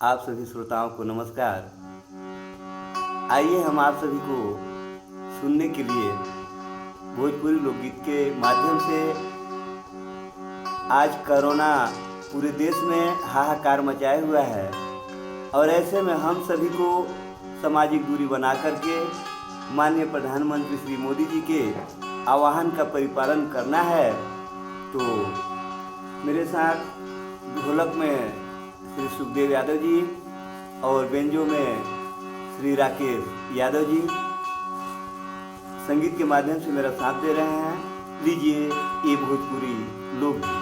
आप सभी श्रोताओं को नमस्कार। आइए हम आप सभी को सुनने के लिए भोजपुरी लोकगीत के माध्यम से आज कोरोना पूरे देश में हाहाकार मचाए हुआ है और ऐसे में हम सभी को सामाजिक दूरी बना करके माननीय प्रधानमंत्री श्री मोदी जी के आह्वान का परिपालन करना है। तो मेरे साथ ढोलक में श्री सुखदेव यादव जी और बेंजो में श्री राकेश यादव जी संगीत के माध्यम से मेरा साथ दे रहे हैं। लीजिए ये भोजपुरी लोकगीत।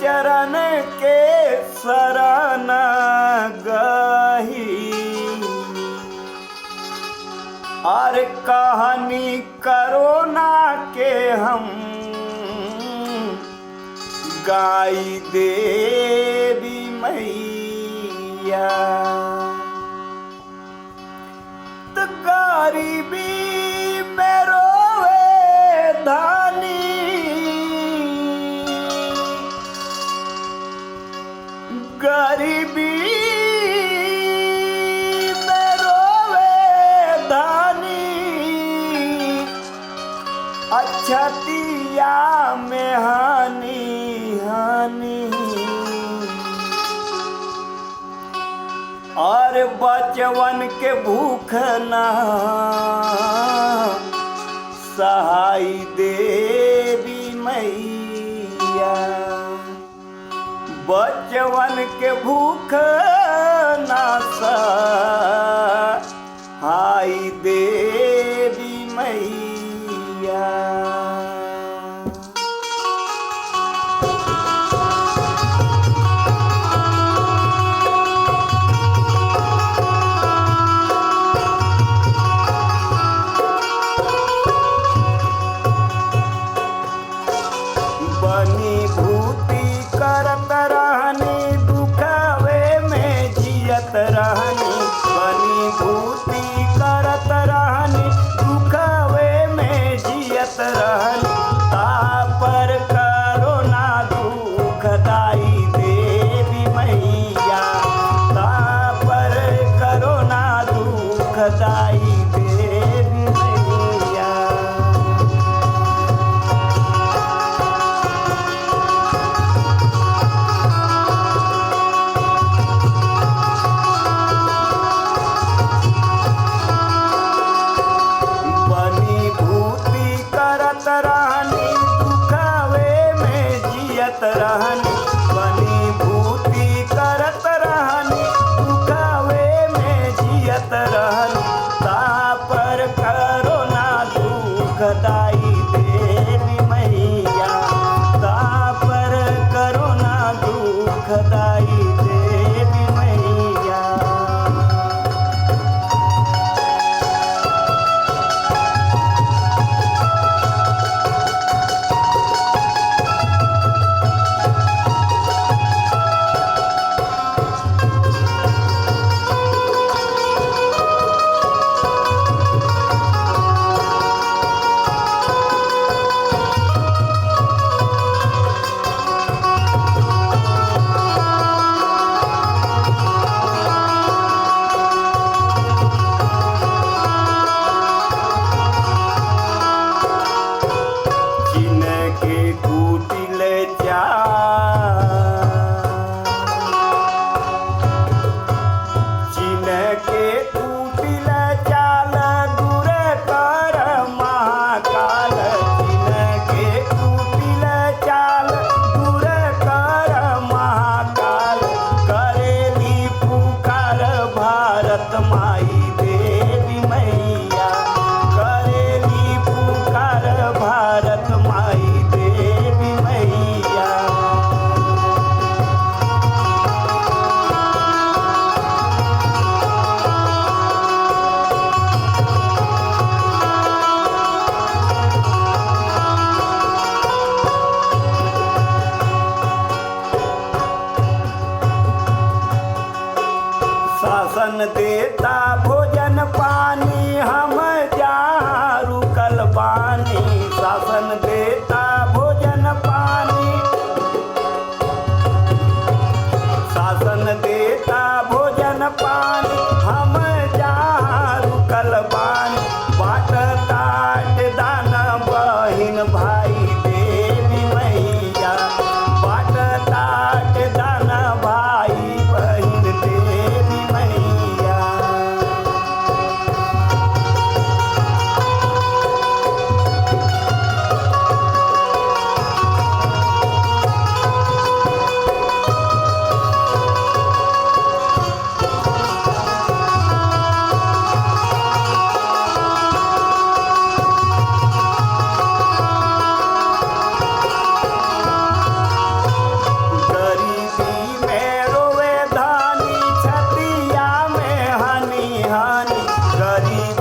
चरण के शरण गही और कहानी कोरोना के हम गाई देवी मैया। तो गरीबी में रोवे धानी गरीबी में रोवे धानी अछतिया में हानि हानि और बचवन के भूख ना सहाय देवी मैया। बचवन के भूख ना सहाय देवी मैया। बनी भूति करत रहनी दुखवे में जियत रहनी। बनी भूति करत रहनी दुखवे में जियत रहनी। तापर कोरोना दुखदाई देवी मैया। तापर कोरोना दुखदाई देवी मैया। रहनी दुखवे में जियत रहनी। बनी भूति करत रहनी दुखवे में जियत रहनी। तापर कोरोना दुखदाई देवी मैया। तापर कोरोना दुखदाई देवी मैया। शासन देता भोजन पानी हम जहाँ रुकल बानी। शासन देता भोजन पानी, शासन देता भोजन पानी हम जहाँ रुकल बानी। बाट ताट दाना बहिन भाई देवी मैया, बाट ताट दाना भाई बहिन देवी मैया। गरीबी में रोवे धानी, छतिया में हनी हनी। गरीब